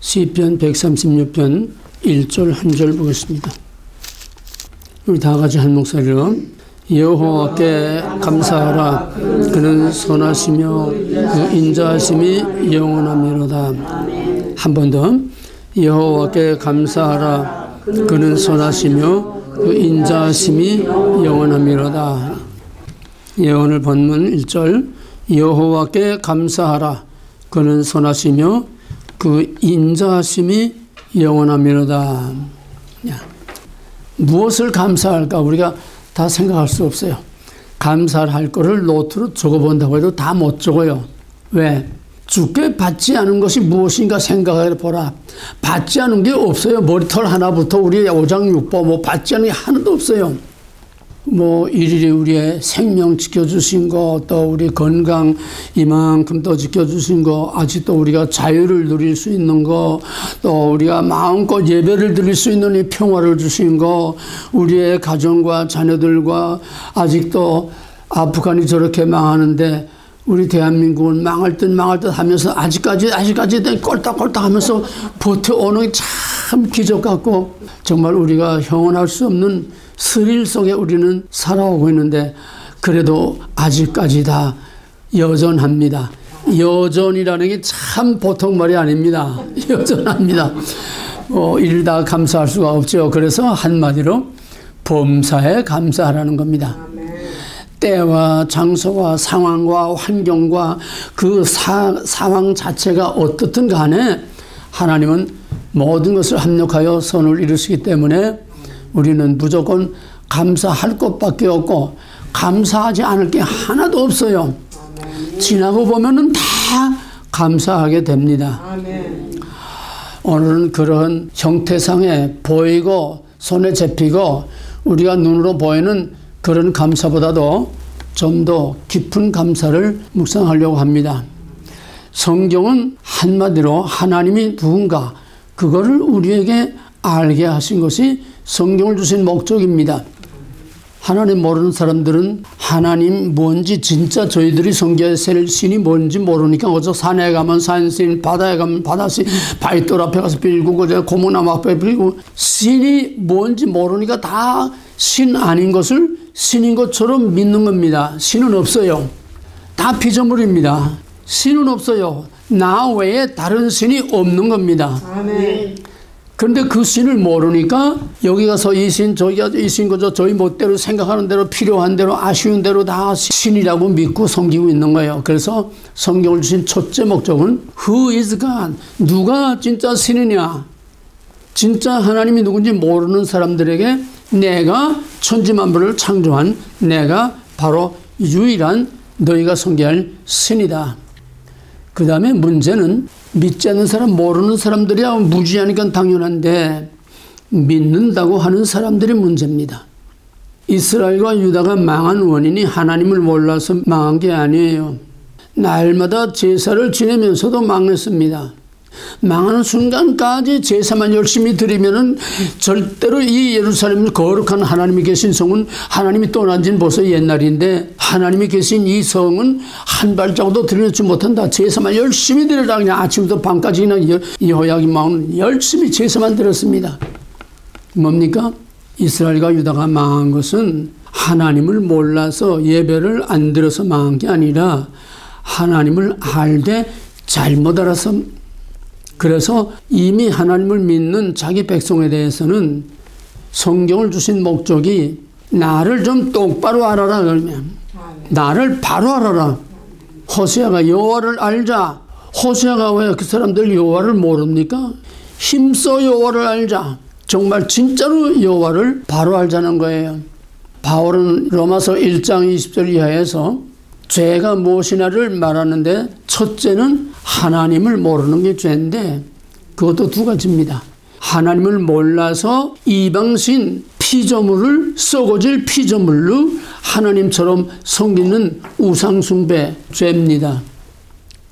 시편 136편 1절 한 절 보겠습니다. 우리 다 같이 한 목소리로 여호와께 감사하라. 그는 선하시며 그 인자하심이 영원하미로다. 한 번 더. 여호와께 감사하라. 그는 선하시며 그 인자하심이 영원하미로다. 오늘 본문 1절 여호와께 감사하라. 그는 선하시며 그 인자하심이 영원하미로다. 무엇을 감사할까? 우리가 다 생각할 수 없어요. 감사할 거를 노트로 적어본다고 해도 다 못 적어요. 왜? 주께 받지 않은 것이 무엇인가 생각해 보라. 받지 않은 게 없어요. 머리털 하나부터 우리 오장육부 뭐 받지 않은 게 하나도 없어요. 뭐 일일이 우리의 생명 지켜주신 거, 또 우리 건강 이만큼 또 지켜주신 거, 아직도 우리가 자유를 누릴 수 있는 거, 또 우리가 마음껏 예배를 드릴 수 있는 이 평화를 주신 거, 우리의 가정과 자녀들과 아직도 아프간이 저렇게 망하는데 우리 대한민국은 망할 듯 하면서 아직까지 꼴딱꼴딱 하면서 버텨오는 게 참 기적 같고, 정말 우리가 형언할 수 없는 스릴 속에 우리는 살아오고 있는데, 그래도 아직까지 다 여전합니다. 여전이라는 게 참 보통 말이 아닙니다. 여전합니다. 이를 다 감사할 수가 없죠. 그래서 한마디로 범사에 감사하라는 겁니다. 때와 장소와 상황과 환경과 그 상황 자체가 어떻든 간에 하나님은 모든 것을 합력하여 선을 이루시기 때문에 우리는 무조건 감사할 것밖에 없고 감사하지 않을 게 하나도 없어요. 지나고 보면은 다 감사하게 됩니다. 오늘은 그런 형태상에 보이고 손에 잡히고 우리가 눈으로 보이는 그런 감사보다도 좀 더 깊은 감사를 묵상하려고 합니다. 성경은 한마디로 하나님이 누군가 그거를 우리에게 알게 하신 것이 성경을 주신 목적입니다. 하나님 모르는 사람들은 하나님 뭔지 진짜 저희들이 성경에 셀 신이 뭔지 모르니까 어저 산에 가면 산신, 바다에 가면 바다신, 바위돌 앞에 가서 빌고 고무나무 앞에 빌고 신이 뭔지 모르니까 다 신 아닌 것을 신인 것처럼 믿는 겁니다. 신은 없어요. 다 피조물입니다. 신은 없어요. 나 외에 다른 신이 없는 겁니다. 아멘. 그런데 그 신을 모르니까 여기 가서 이 신, 저기가 이 신, 그저 저희 멋대로 생각하는 대로 필요한 대로 아쉬운 대로 다 신이라고 믿고 섬기고 있는 거예요. 그래서 성경을 주신 첫째 목적은 Who is God? 누가 진짜 신이냐? 진짜 하나님이 누군지 모르는 사람들에게 내가 천지만물을 창조한 내가 바로 유일한 너희가 섬겨야 신이다. 그 다음에 문제는 믿지 않는 사람, 모르는 사람들이야 무지하니까 당연한데 믿는다고 하는 사람들이 문제입니다. 이스라엘과 유다가 망한 원인이 하나님을 몰라서 망한 게 아니에요. 날마다 제사를 지내면서도 망했습니다. 망하는 순간까지 제사만 열심히 드리면은 절대로 이 예루살렘 거룩한 하나님이 계신 성은 하나님이 떠난 지는 벌써 옛날인데 하나님이 계신 이 성은 한 발자국도 들여놓지 못한다. 제사만 열심히 드리라. 그냥 아침부터 밤까지 그냥 여호야김 열심히 제사만 드렸습니다. 뭡니까? 이스라엘과 유다가 망한 것은 하나님을 몰라서 예배를 안 드려서 망한 게 아니라 하나님을 알되 잘못 알아서. 그래서 이미 하나님을 믿는 자기 백성에 대해서는 성경을 주신 목적이 나를 좀 똑바로 알아라. 그러면 나를 바로 알아라. 호세아가 여호와를 알자. 호세아가 왜 그 사람들 여호와를 모릅니까? 힘써 여호와를 알자. 정말 진짜로 여호와를 바로 알자는 거예요. 바울은 로마서 1장 20절 이하에서 죄가 무엇이냐를 말하는데 첫째는 하나님을 모르는 게 죄인데 그것도 두 가지입니다. 하나님을 몰라서 이방신 피조물을 썩어질 피조물로 하나님처럼 섬기는 우상숭배 죄입니다.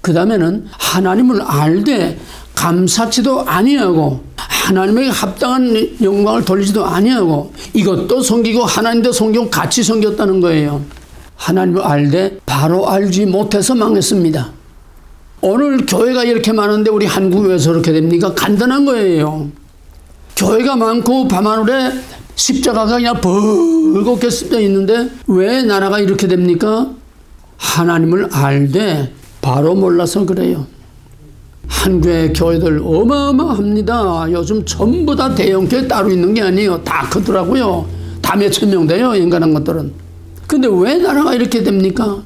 그 다음에는 하나님을 알되 감사치도 아니하고 하나님에게 합당한 영광을 돌리지도 아니하고 이것도 섬기고 하나님도 섬기고 같이 섬겼다는 거예요. 하나님을 알되 바로 알지 못해서 망했습니다. 오늘 교회가 이렇게 많은데 우리 한국이 왜 저렇게 됩니까? 간단한 거예요. 교회가 많고 밤하늘에 십자가가 그냥 벌겋게 쓰여 있는데 왜 나라가 이렇게 됩니까? 하나님을 알되 바로 몰라서 그래요. 한국의 교회들 어마어마합니다. 요즘 전부 다 대형교회 따로 있는 게 아니에요. 다 크더라고요. 다 몇천 명 돼요, 인간한 것들은. 근데 왜 나라가 이렇게 됩니까?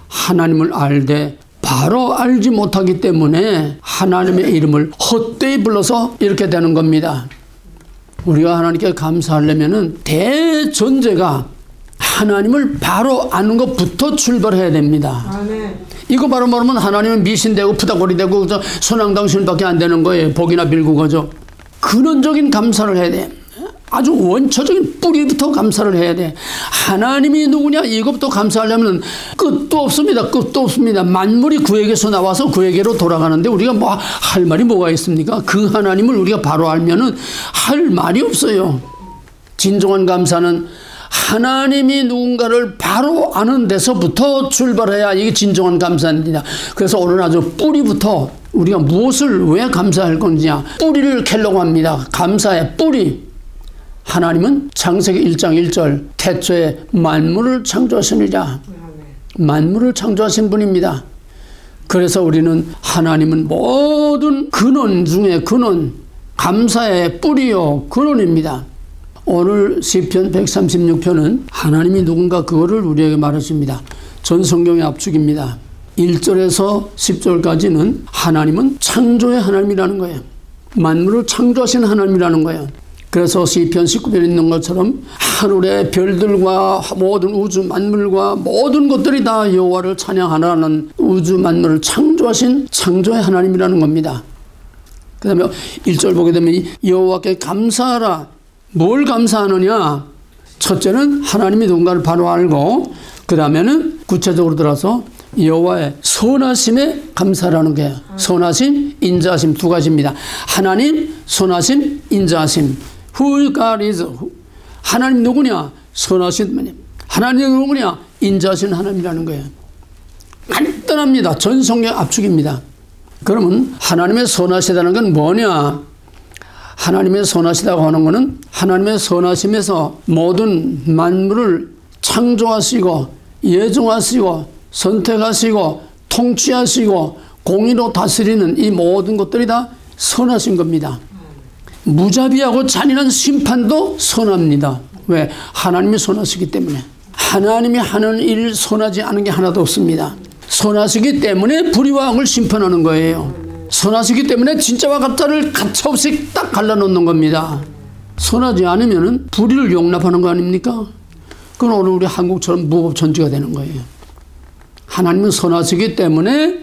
하나님을 알되 바로 알지 못하기 때문에 하나님의 이름을 헛되이 불러서 이렇게 되는 겁니다. 우리가 하나님께 감사하려면 대전제가 하나님을 바로 아는 것부터 출발해야 됩니다. 아멘. 이거 바로 모르면 하나님은 미신되고 푸다고리되고 선왕당신밖에 안 되는 거예요. 복이나 빌고 거죠. 근원적인 감사를 해야 돼. 아주 원초적인 뿌리부터 감사를 해야 돼. 하나님이 누구냐 이것부터 감사하려면 끝도 없습니다. 끝도 없습니다. 만물이 그에게서 나와서 그에게로 돌아가는데 우리가 뭐 할 말이 뭐가 있습니까? 그 하나님을 우리가 바로 알면은 할 말이 없어요. 진정한 감사는 하나님이 누군가를 바로 아는 데서부터 출발해야 이게 진정한 감사입니다. 그래서 오늘 아주 뿌리부터 우리가 무엇을 왜 감사할 건지냐 뿌리를 캐려고 합니다. 감사의 뿌리. 하나님은 창세기 1장 1절 태초에 만물을 창조하시느니라. 만물을 창조하신 분입니다. 그래서 우리는 하나님은 모든 근원 중에 근원, 감사의 뿌리요 근원입니다. 오늘 시편 136편은 하나님이 누군가 그거를 우리에게 말하십니다. 전 성경의 압축입니다. 1절에서 10절까지는 하나님은 창조의 하나님이라는 거예요. 만물을 창조하신 하나님이라는 거예요. 그래서 시편 19편에 있는 것처럼 하늘의 별들과 모든 우주 만물과 모든 것들이 다 여호와를 찬양하라는 우주 만물을 창조하신 창조의 하나님이라는 겁니다. 그 다음에 1절 보게 되면 여호와께 감사하라. 뭘 감사하느냐? 첫째는 하나님이 누군가를 바로 알고 그 다음에는 구체적으로 들어서 여호와의 선하심에 감사라는 거예요. 선하심, 인자하심 두 가지입니다. 하나님, 선하심, 인자하심. Who God is? 하나님 누구냐? 선하신 분님. 하나님 누구냐? 인자하신 하나님이라는 거예요. 간단합니다. 전 성경 압축입니다. 그러면 하나님의 선하시다는 건 뭐냐? 하나님의 선하시다고 하는 것은 하나님의 선하심에서 모든 만물을 창조하시고 예정하시고 선택하시고 통치하시고 공의로 다스리는 이 모든 것들이 다 선하신 겁니다. 무자비하고 잔인한 심판도 선합니다. 왜? 하나님이 선하시기 때문에. 하나님이 하는 일 선하지 않은 게 하나도 없습니다. 선하시기 때문에 불의와 악을 심판하는 거예요. 선하시기 때문에 진짜와 가짜를 가차없이 딱 갈라놓는 겁니다. 선하지 않으면 불의를 용납하는 거 아닙니까? 그건 오늘 우리 한국처럼 무법천지가 되는 거예요. 하나님은 선하시기 때문에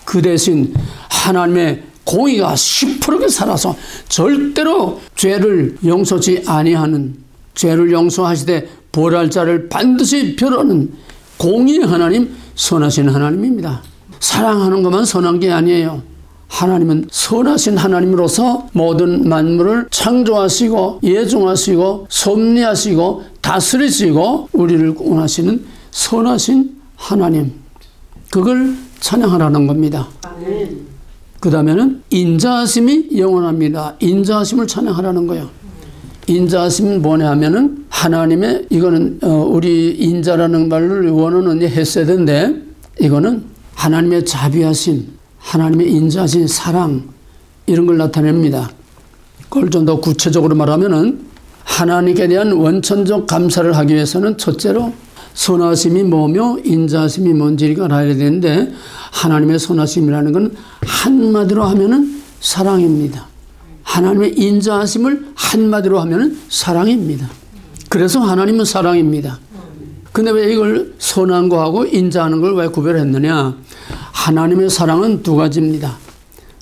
그 대신 하나님의 공의가 시퍼렇게 살아서 절대로 죄를 용서치 아니하는, 죄를 용서하시되 벌할 자를 반드시 벌하는 공의의 하나님, 선하신 하나님입니다. 사랑하는 것만 선한 게 아니에요. 하나님은 선하신 하나님으로서 모든 만물을 창조하시고 예정하시고 섭리하시고 다스리시고 우리를 구원하시는 선하신 하나님, 그걸 찬양하라는 겁니다. 그 다음에는 인자하심이 영원합니다. 인자하심을 찬양하라는 거예요. 인자하심은 뭐냐 하면은 하나님의, 이거는 우리 인자라는 말을 원어는 헤세드인데 이거는 하나님의 자비하심, 하나님의 인자하신 사랑, 이런 걸 나타냅니다. 그걸 좀 더 구체적으로 말하면은 하나님께 대한 원천적 감사를 하기 위해서는 첫째로 선하심이 뭐며 인자하심이 뭔지가 알아야 되는데, 하나님의 선하심이라는 건 한마디로 하면은 사랑입니다. 하나님의 인자하심을 한마디로 하면은 사랑입니다. 그래서 하나님은 사랑입니다. 근데 왜 이걸 선한 거하고 인자하는 걸 왜 구별했느냐? 하나님의 사랑은 두 가지입니다.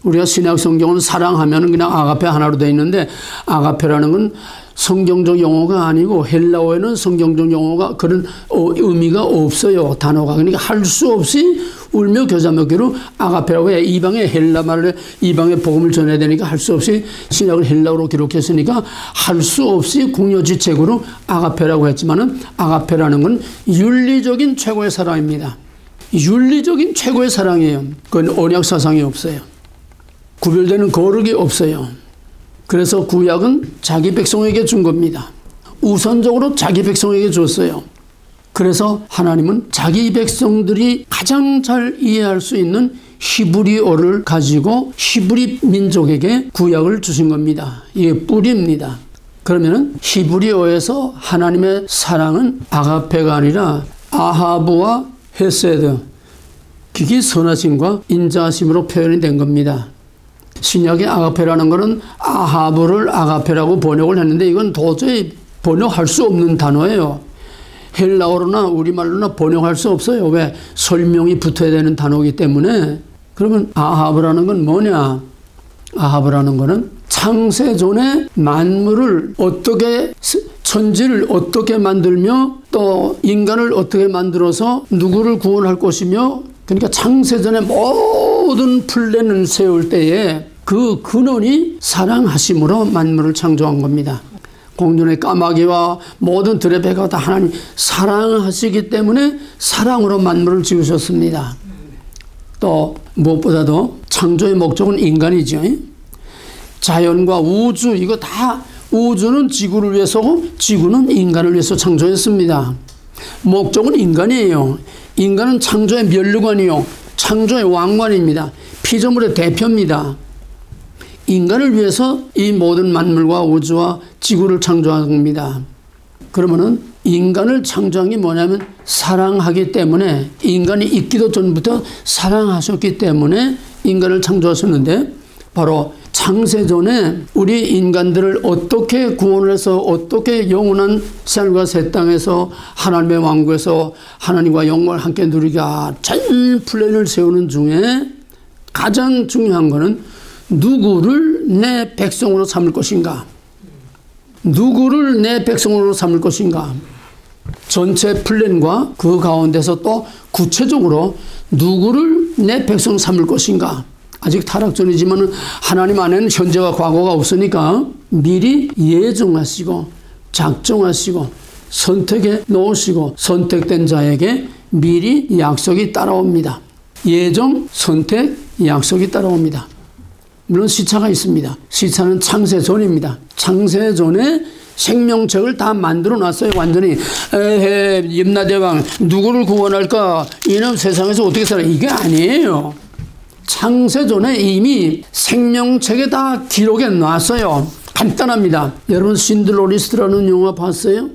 우리가 신약 성경은 사랑하면 그냥 아가페 하나로 되어 있는데, 아가페라는 건 성경적 용어가 아니고 헬라어에는 성경적 용어가 그런 의미가 없어요. 단어가. 그러니까 할 수 없이 울며 겨자 먹기로 아가페라고 해. 이방의 헬라 말을, 이방의 복음을 전해야 되니까 할 수 없이 신약을 헬라어로 기록했으니까 할 수 없이 궁여지책으로 아가페라고 했지만은, 아가페라는 건 윤리적인 최고의 사랑입니다. 윤리적인 최고의 사랑이에요. 그건 언약 사상이 없어요. 구별되는 거룩이 없어요. 그래서 구약은 자기 백성에게 준 겁니다. 우선적으로 자기 백성에게 줬어요. 그래서 하나님은 자기 백성들이 가장 잘 이해할 수 있는 히브리어를 가지고 히브리 민족에게 구약을 주신 겁니다. 이게 뿌리입니다. 그러면은 히브리어에서 하나님의 사랑은 아가페가 아니라 아하브와 헤세드, 그게 선하심과 인자하심으로 표현이 된 겁니다. 신약의 아가페라는 것은 아하브를 아가페라고 번역을 했는데 이건 도저히 번역할 수 없는 단어예요. 헬라어로나 우리말로나 번역할 수 없어요. 왜? 설명이 붙어야 되는 단어이기 때문에. 그러면 아하브라는 건 뭐냐? 아하브라는 거는 창세전에 만물을 어떻게, 천지를 어떻게 만들며 또 인간을 어떻게 만들어서 누구를 구원할 것이며, 그러니까 창세전에 모든 플랜을 세울 때에 그 근원이 사랑하심으로 만물을 창조한 겁니다. 공중의 까마귀와 모든 들의 배가 다 하나님 사랑하시기 때문에 사랑으로 만물을 지으셨습니다. 또 무엇보다도 창조의 목적은 인간이죠. 자연과 우주, 이거 다, 우주는 지구를 위해서고 지구는 인간을 위해서 창조했습니다. 목적은 인간이에요. 인간은 창조의 면류관이요, 창조의 왕관입니다. 피조물의 대표입니다. 인간을 위해서 이 모든 만물과 우주와 지구를 창조한 겁니다. 그러면은 인간을 창조한 게 뭐냐면 사랑하기 때문에, 인간이 있기도 전부터 사랑하셨기 때문에 인간을 창조하셨는데, 바로 창세전에 우리 인간들을 어떻게 구원을 해서 어떻게 영원한 삶과 새 땅에서 하나님의 왕국에서 하나님과 영광을 함께 누리가 전 플랜을 세우는 중에 가장 중요한 거는 누구를 내 백성으로 삼을 것인가? 누구를 내 백성으로 삼을 것인가? 전체 플랜과 그 가운데서 또 구체적으로 누구를 내 백성 삼을 것인가? 아직 타락 전이지만 하나님 안에는 현재와 과거가 없으니까 미리 예정하시고 작정하시고 선택해 놓으시고 선택된 자에게 미리 약속이 따라옵니다. 예정, 선택, 약속이 따라옵니다. 물론 시차가 있습니다. 시차는 창세 전입니다. 창세 전에 생명책을 다 만들어 놨어요. 완전히. 에헤, 염라대왕 누구를 구원할까? 이놈 세상에서 어떻게 살아? 이게 아니에요. 창세전에 이미 생명책에 다 기록해 놨어요. 간단합니다. 여러분 신들러 리스트라는 영화 봤어요?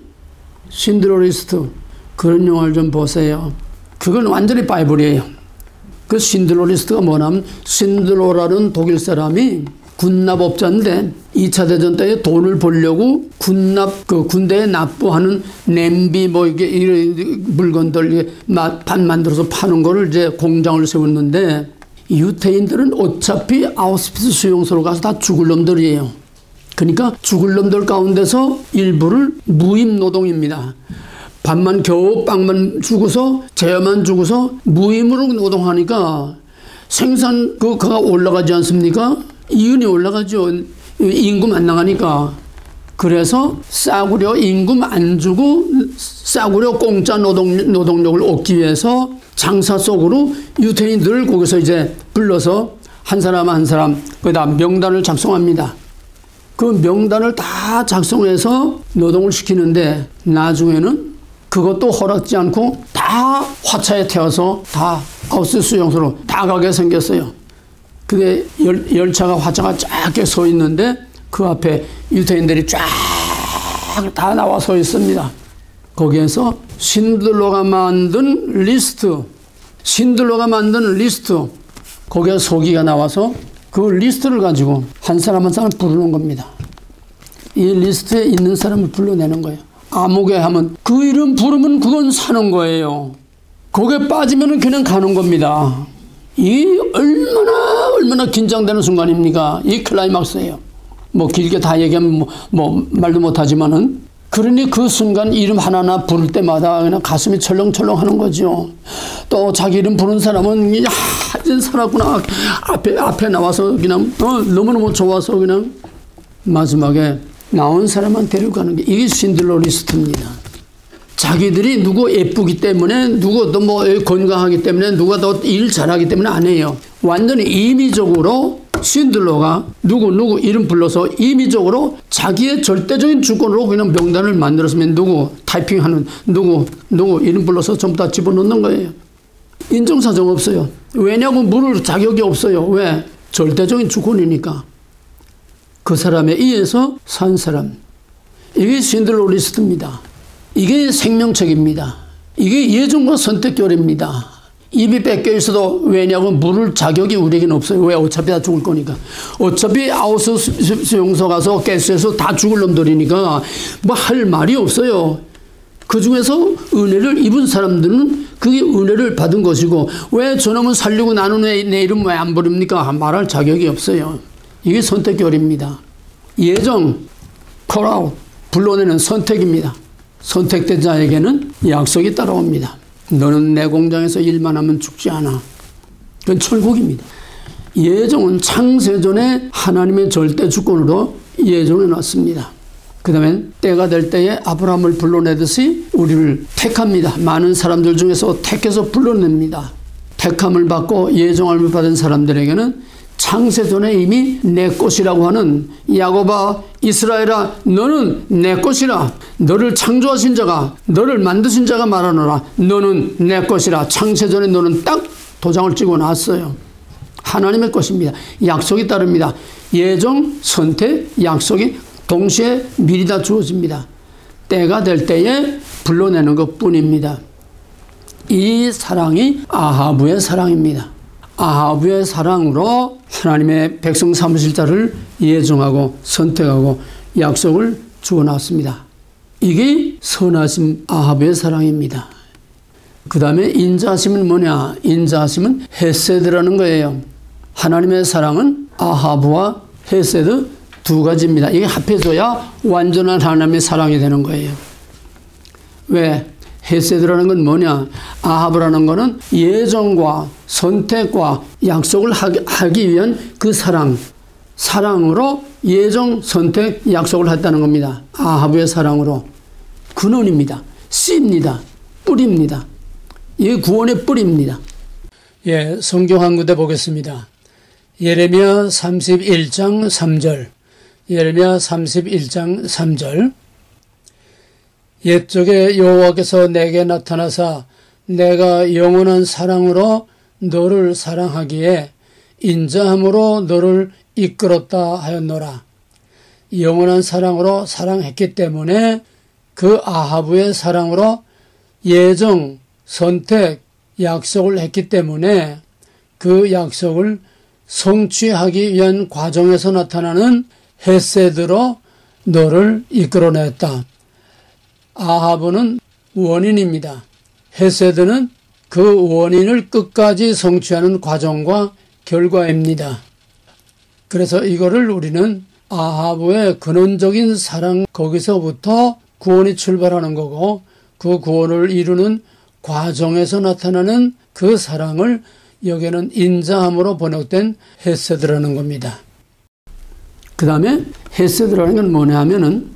신들러 리스트. 그런 영화를 좀 보세요. 그건 완전히 바이블이에요. 그 신들러 리스트가 뭐냐면, 신들러라는 독일 사람이 군납업자인데 2차 대전 때 돈을 벌려고 군대에 납부하는 냄비 뭐 이게 이런 물건들 반 만들어서 파는 거를 이제 공장을 세웠는데, 유태인들은 어차피 아우슈비츠 수용소로 가서 다 죽을 놈들이에요. 그러니까 죽을 놈들 가운데서 일부를 무임 노동입니다. 밥만 겨우 빵만 주고서 재화만 주고서 무임으로 노동하니까 생산 그가 올라가지 않습니까? 이윤이 올라가죠. 임금 안 나가니까. 그래서 싸구려 임금 안 주고 싸구려 공짜 노동력을 얻기 위해서 장사 속으로 유태인들을 거기서 이제 불러서 한 사람 한 사람 거기다 명단을 작성합니다. 그 명단을 다 작성해서 노동을 시키는데 나중에는 그것도 허락지 않고 다 화차에 태워서 다 아우슈비츠 수용소로 다 가게 생겼어요. 그게 열차가 화차가 쫙 서 있는데 그 앞에 유태인들이 쫙 다 나와 서 있습니다. 거기에서 신들러가 만든 리스트, 거기에 소기가 나와서 그 리스트를 가지고 한 사람 한 사람 부르는 겁니다. 이 리스트에 있는 사람을 불러내는 거예요. 아무개 하면 그 이름 부르면 그건 사는 거예요. 거기에 빠지면 그냥 가는 겁니다. 이 얼마나 긴장되는 순간입니까? 이 클라이막스예요. 뭐 길게 다 얘기하면 뭐 말도 못하지만은, 그러니 그 순간 이름 하나하나 부를 때마다 그냥 가슴이 철렁철렁 하는 거죠. 또 자기 이름 부른 사람은 이제 살았구나. 앞에 나와서 그냥 너무너무 좋아서 그냥 마지막에 나온 사람만 데려가는 게 이게 신들러 리스트입니다. 자기들이 누구 예쁘기 때문에, 누구 또 뭐 건강하기 때문에, 누가 더 일 잘하기 때문에 안 해요. 완전히 임의적으로 신들러가 누구 이름 불러서 임의적으로 자기의 절대적인 주권으로 그냥 명단을 만들었으면 누구 타이핑하는 누구 이름 불러서 전부 다 집어넣는 거예요. 인정사정 없어요. 왜냐하면 물을 자격이 없어요. 왜? 절대적인 주권이니까. 그 사람에 의해서 산 사람. 이게 신들러 리스트입니다. 이게 생명책입니다. 이게 예정과 선택결입니다. 입이 뺏겨 있어도 왜냐하면 물을 자격이 우리에게는 없어요. 왜? 어차피 다 죽을 거니까. 어차피 아우스 수용소 가서 가스에서 다 죽을 놈들이니까 뭐 할 말이 없어요. 그 중에서 은혜를 입은 사람들은 그게 은혜를 받은 것이고, 왜 저놈은 살리고 나는 왜 내 이름 왜 안 부릅니까? 말할 자격이 없어요. 이게 선택결입니다. 예정, 콜아웃, 불러내는 선택입니다. 선택된 자에게는 약속이 따라옵니다. 너는 내 공장에서 일만 하면 죽지 않아. 그건 철국입니다. 예정은 창세전에 하나님의 절대 주권으로 예정해 놨습니다. 그 다음에 때가 될 때에 아브라함을 불러내듯이 우리를 택합니다. 많은 사람들 중에서 택해서 불러냅니다. 택함을 받고 예정함을 받은 사람들에게는 창세전에 이미 내 것이라고 하는, 야곱아 이스라엘아 너는 내 것이라, 너를 창조하신 자가, 너를 만드신 자가 말하노라, 너는 내 것이라. 창세전에 너는 딱 도장을 찍어 놨어요. 하나님의 것입니다. 약속이 따릅니다. 예정, 선택, 약속이 동시에 미리 다 주어집니다. 때가 될 때에 불러내는 것뿐입니다. 이 사랑이 아하브의 사랑입니다. 아하브의 사랑으로 하나님의 백성 삼으실 자를 예정하고 선택하고 약속을 주어놨습니다. 이게 선하심 아하브의 사랑입니다. 그 다음에 인자하심은 뭐냐? 인자하심은 헤세드라는 거예요. 하나님의 사랑은 아하브와 헤세드 두 가지입니다. 이게 합해져야 완전한 하나님의 사랑이 되는 거예요. 왜? 헤세드라는 건 뭐냐? 아하브라는 거는 예정과 선택과 약속을 하기 위한 그 사랑으로 예정, 선택, 약속을 했다는 겁니다. 아하브의 사랑으로. 근원입니다. 씨입니다. 뿌리입니다. 이게 구원의 뿌리입니다. 예, 성경 한 군데 보겠습니다. 예레미야 31장 3절. 예레미야 31장 3절. 옛적에 여호와께서 내게 나타나사 내가 영원한 사랑으로 너를 사랑하기에 인자함으로 너를 이끌었다 하였노라. 영원한 사랑으로 사랑했기 때문에 그 아하브의 사랑으로 예정, 선택, 약속을 했기 때문에 그 약속을 성취하기 위한 과정에서 나타나는 헤세드로 너를 이끌어냈다. 아하브는 원인입니다. 헤세드는 그 원인을 끝까지 성취하는 과정과 결과입니다. 그래서 이거를 우리는 아하브의 근원적인 사랑, 거기서부터 구원이 출발하는 거고, 그 구원을 이루는 과정에서 나타나는 그 사랑을 여기에는 인자함으로 번역된 헤세드라는 겁니다. 그 다음에 헤세드라는 건 뭐냐 하면은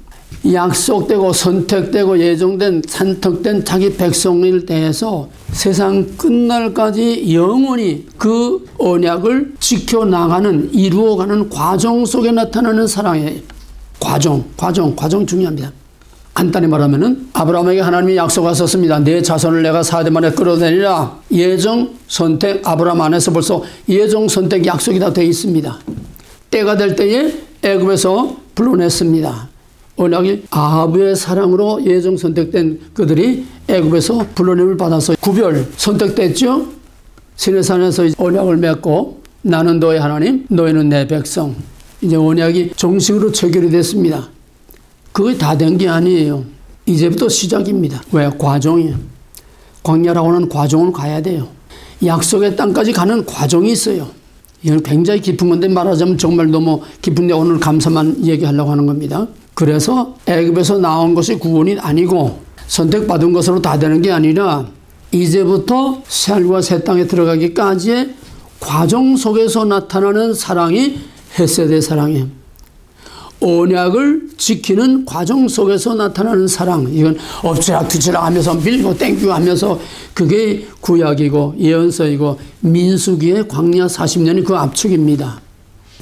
약속되고 선택되고 예정된 산택된 자기 백성을 대해서 세상 끝날까지 영원히 그 언약을 지켜나가는, 이루어가는 과정 속에 나타나는 사랑의 과정 중요합니다. 간단히 말하면은 아브라함에게 하나님이 약속하셨습니다. 내 자손을 내가 4대 만에 끌어내리라. 예정, 선택, 아브라함 안에서 벌써 예정, 선택, 약속이 다 되어 있습니다. 때가 될 때에 애굽에서 불러냈습니다. 언약이 아하브의 사랑으로 예정 선택된 그들이 애굽에서 불러냄을 받아서 구별 선택됐죠. 시내산에서 언약을 맺고 나는 너의 하나님, 너희는 내 백성. 이제 언약이 정식으로 체결이 됐습니다. 그게 다 된 게 아니에요. 이제부터 시작입니다. 왜? 과정이에요. 광야라고 하는 과정을 가야 돼요. 약속의 땅까지 가는 과정이 있어요. 이건 굉장히 깊은 건데 말하자면 정말 너무 깊은데 오늘 감사만 얘기하려고 하는 겁니다. 그래서 애굽에서 나온 것이 구원이 아니고 선택받은 것으로 다 되는 게 아니라 이제부터 새하늘과 새 땅에 들어가기까지의 과정 속에서 나타나는 사랑이 헤세드의 사랑이에요. 언약을 지키는 과정 속에서 나타나는 사랑. 이건 엎치락뒤치락 하면서 밀고 땡기고 하면서 그게 구약이고 예언서이고 민수기의 광야 40년이 그 압축입니다.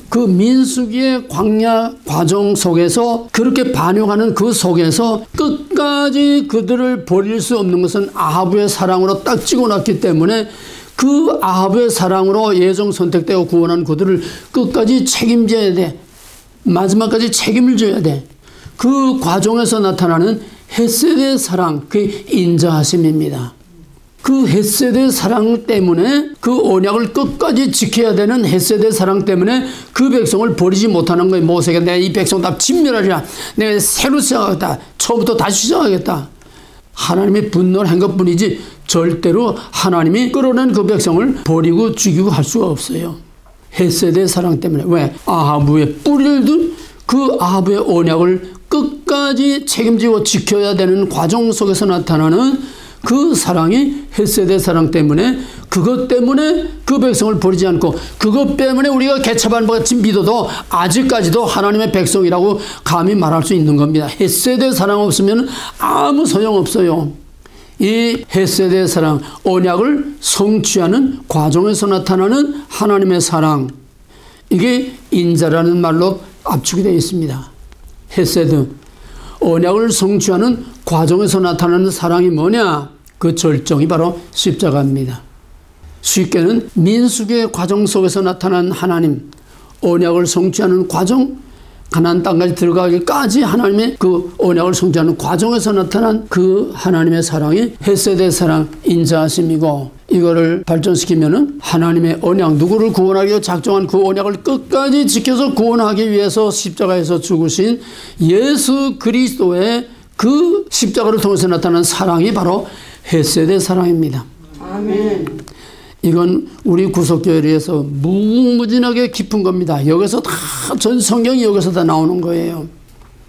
그 민수기의 광야 과정 속에서 그렇게 반영하는 그 속에서 끝까지 그들을 버릴 수 없는 것은 아합의 사랑으로 딱 찍어놨기 때문에 그 아합의 사랑으로 예정 선택되고 구원한 그들을 끝까지 책임져야 돼. 마지막까지 책임을 져야 돼. 그 과정에서 나타나는 헤세드의 사랑, 그게 인자하심입니다. 그 헤세드의 사랑 때문에 그 언약을 끝까지 지켜야 되는 헤세드의 사랑 때문에 그 백성을 버리지 못하는 거예요. 모세가 내가 이 백성 다 진멸하리라. 내가 새로 시작하겠다. 처음부터 다시 시작하겠다. 하나님의 분노를 한 것뿐이지 절대로 하나님이 끌어낸 그 백성을 버리고 죽이고 할 수가 없어요. 헤세드의 사랑 때문에. 왜? 아합의 뿌리를 둔 그 아합의 언약을 끝까지 책임지고 지켜야 되는 과정 속에서 나타나는 그 사랑이 헤세드의 사랑 때문에, 그것 때문에 그 백성을 버리지 않고, 그것 때문에 우리가 개차반 같이 믿어도 아직까지도 하나님의 백성이라고 감히 말할 수 있는 겁니다. 헤세드의 사랑 없으면 아무 소용없어요. 이 헤세드의 사랑, 언약을 성취하는 과정에서 나타나는 하나님의 사랑, 이게 인자라는 말로 압축이 되어 있습니다. 헤세드, 언약을 성취하는 과정에서 나타나는 사랑이 뭐냐? 그 절정이 바로 십자가입니다. 쉽게는 민수기의 과정 속에서 나타난 하나님, 언약을 성취하는 과정, 가나안 땅까지 들어가기까지 하나님의 그 언약을 성취하는 과정에서 나타난 그 하나님의 사랑이 헤세드의 사랑, 인자하심이고, 이거를 발전시키면은 하나님의 언약, 누구를 구원하기 위해 작정한 그 언약을 끝까지 지켜서 구원하기 위해서 십자가에서 죽으신 예수 그리스도의 그 십자가를 통해서 나타난 사랑이 바로 헤세드의 사랑입니다. 아멘. 이건 우리 구속교회에서 무궁무진하게 깊은 겁니다. 여기서 다, 전 성경이 여기서 다 나오는 거예요.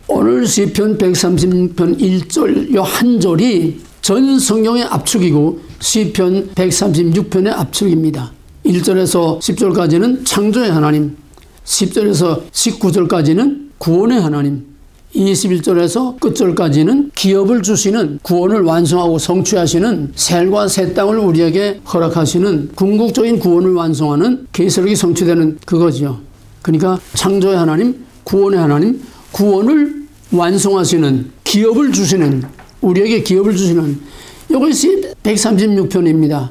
오늘 시편 136편 1절 요 한 절이 전 성경의 압축이고 시편 136편의 압축입니다. 1절에서 10절까지는 창조의 하나님, 10절에서 19절까지는 구원의 하나님, 21절에서 끝절까지는 기업을 주시는, 구원을 완성하고 성취하시는, 셀과 새 땅을 우리에게 허락하시는 궁극적인 구원을 완성하는 계시록이 성취되는 그거죠. 그러니까 창조의 하나님, 구원의 하나님, 구원을 완성하시는, 기업을 주시는, 우리에게 기업을 주시는, 이것이 136편입니다.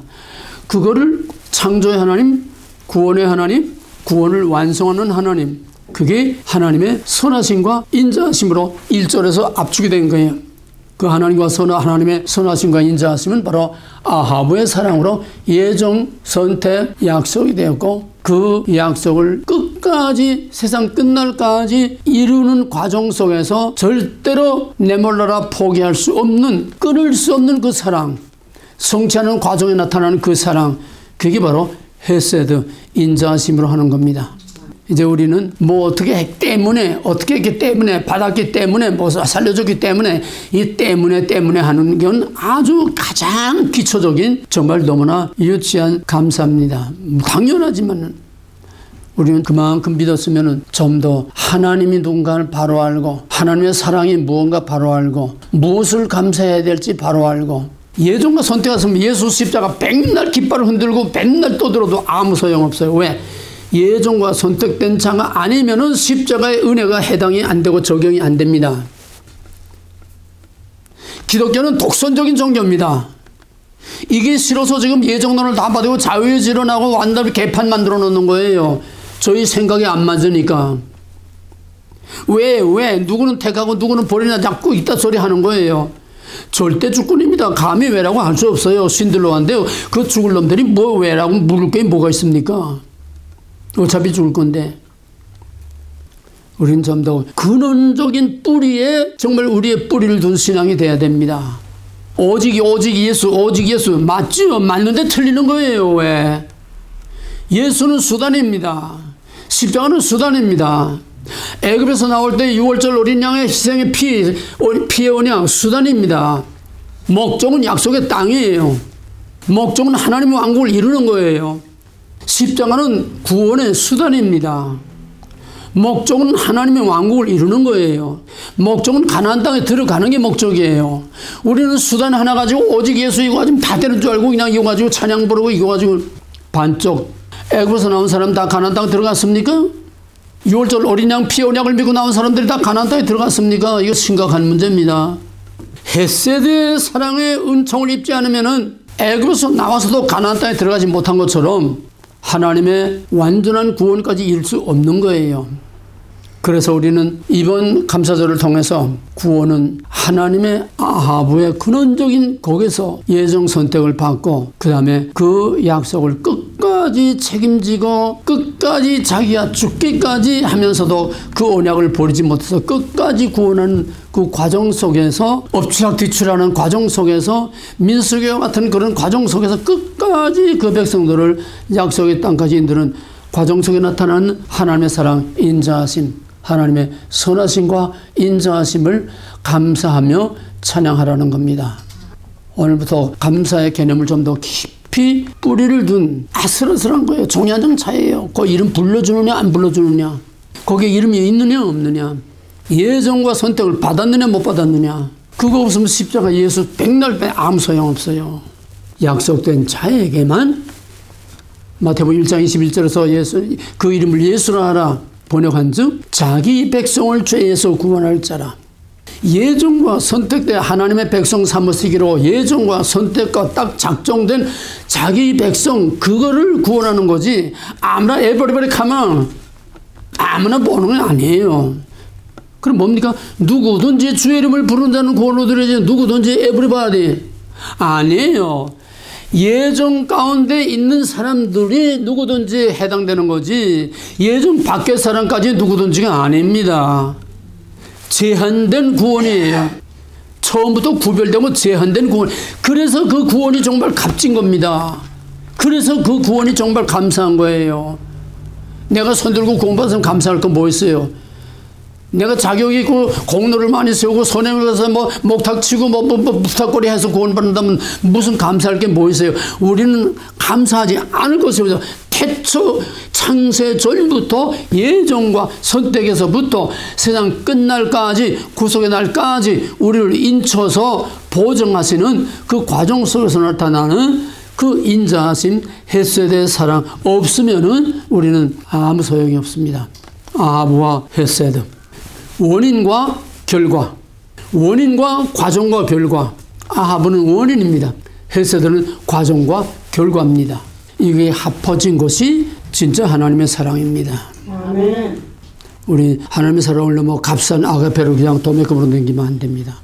그거를 창조의 하나님, 구원의 하나님, 구원을 완성하는 하나님, 그게 하나님의 선하심과 인자하심으로 1절에서 압축이 된 거예요. 그 하나님과 하나님의 선하심과 인자하심은 바로 아합의 사랑으로 예정, 선택, 약속이 되었고, 그 약속을 끝까지 세상 끝날까지 이루는 과정 속에서 절대로 내몰라라 포기할 수 없는, 끊을 수 없는 그 사랑, 성취하는 과정에 나타나는 그 사랑, 그게 바로 헤세드, 인자하심으로 하는 겁니다. 이제 우리는 뭐 어떻게 했기 때문에, 어떻게 했기 때문에, 받았기 때문에, 뭐 살려줬기 때문에, 이 때문에 하는 건 아주 가장 기초적인, 정말 너무나 유치한 감사입니다. 당연하지만 우리는 그만큼 믿었으면 좀 더 하나님이 누군가를 바로 알고, 하나님의 사랑이 무언가 바로 알고, 무엇을 감사해야 될지 바로 알고, 예정과 선택했으면 예수 십자가 백날 깃발을 흔들고 백날 떠들어도 아무 소용없어요. 왜? 예정과 선택된 자가 아니면은 십자가의 은혜가 해당이 안 되고 적용이 안 됩니다. 기독교는 독선적인 종교입니다. 이게 싫어서 지금 예정론을 다 받고 자유질환하고 완전히 개판 만들어 놓는 거예요. 저희 생각이 안 맞으니까. 왜 누구는 택하고 누구는 버리냐 자꾸 이따 소리 하는 거예요. 절대 주권입니다. 감히 왜라고 할 수 없어요. 신들로 한데요. 그 죽을 놈들이 뭐 왜라고 물을 게 뭐가 있습니까? 어차피 죽을 건데. 우린 좀 더 근원적인 뿌리에 정말 우리의 뿌리를 둔 신앙이 돼야 됩니다. 오직 예수 맞죠? 맞는데 틀리는 거예요. 왜? 예수는 수단입니다. 십자가는 수단입니다. 애굽에서 나올 때 6월절 어린 양의 희생의 피의 언약 수단입니다. 목적은 약속의 땅이에요. 목적은 하나님의 왕국을 이루는 거예요. 십자가는 구원의 수단입니다. 목적은 하나님의 왕국을 이루는 거예요. 목적은 가나안 땅에 들어가는 게 목적이에요. 우리는 수단 하나 가지고 오직 예수 이거 가지고 다 되는 줄 알고 그냥 이거 가지고 찬양 부르고 이거 가지고 반쪽. 애굽에서 나온 사람 다 가나안 땅 들어갔습니까? 6월절 어린 양 피 언약을 믿고 나온 사람들이 다 가나안 땅에 들어갔습니까? 이거 심각한 문제입니다. 헤세드의 사랑의 은총을 입지 않으면은 애굽에서 나와서도 가나안 땅에 들어가지 못한 것처럼 하나님의 완전한 구원까지 이룰 수 없는 거예요. 그래서 우리는 이번 감사절을 통해서 구원은 하나님의 아하브의 근원적인 곡에서 예정 선택을 받고 그 다음에 그 약속을 끝까지 책임지고 끝까지 자기가 죽기까지 하면서도 그 언약을 버리지 못해서 끝까지 구원하는 그 과정 속에서 엎치락뒤치락하는 과정 속에서 민수기와 같은 그런 과정 속에서 끝까지 그 백성들을 약속의 땅까지 인도는 과정 속에 나타나는 하나님의 사랑, 인자하심, 하나님의 선하심과 인자하심을 감사하며 찬양하라는 겁니다. 오늘부터 감사의 개념을 좀 더 깊이 뿌리를 둔 아슬아슬한 거예요. 종이 한 장 차이예요. 그 이름 불러주느냐 안 불러주느냐, 거기에 이름이 있느냐 없느냐, 예정과 선택을 받았느냐 못 받았느냐, 그거 없으면 십자가 예수 백날 빼 아무 소용없어요. 약속된 자에게만 마태복음 1장 21절에서 예수 그 이름을 예수라 하라 번역한즉 자기 백성을 죄에서 구원할 자라. 예정과 선택대 하나님의 백성 삼으시기로 예정과 선택과 딱 작정된 자기 백성 그거를 구원하는 거지 아무나 에버리버리 하면 아무나 보는 건 아니에요. 그럼 뭡니까? 누구든지 주의 이름을 부르는 자는 구원을 얻으리지 누구든지 에버리바디 아니에요. 예정 가운데 있는 사람들이 누구든지 해당되는 거지 예정 밖의 사람까지 누구든지가 아닙니다. 제한된 구원이에요. 처음부터 구별되고 제한된 구원. 그래서 그 구원이 정말 값진 겁니다. 그래서 그 구원이 정말 감사한 거예요. 내가 손 들고 구원받으면 감사할 건 뭐 있어요? 내가 자격이 있고 공로를 많이 세우고 손에 가서 뭐 목탁 치고 뭐 부탁거리 해서 구원받는다면 무슨 감사할 게 뭐 있어요? 우리는 감사하지 않을 것이요. 태초 창세 전부터 예정과 선택에서부터 세상 끝날까지 구속의 날까지 우리를 인쳐서 보정하시는 그 과정 속에서 나타나는 그 인자하심, 헤세드의 사랑 없으면은 우리는 아무 소용이 없습니다. 아하브와 헤세드. 원인과 결과, 원인과 과정과 결과. 아하브는 원인입니다. 헤세드는 과정과 결과입니다. 이게 합쳐진 것이 진짜 하나님의 사랑입니다. 아멘. 우리 하나님의 사랑을 너무 값싼 아가페로 그냥 도매금으로 넘기면 안 됩니다.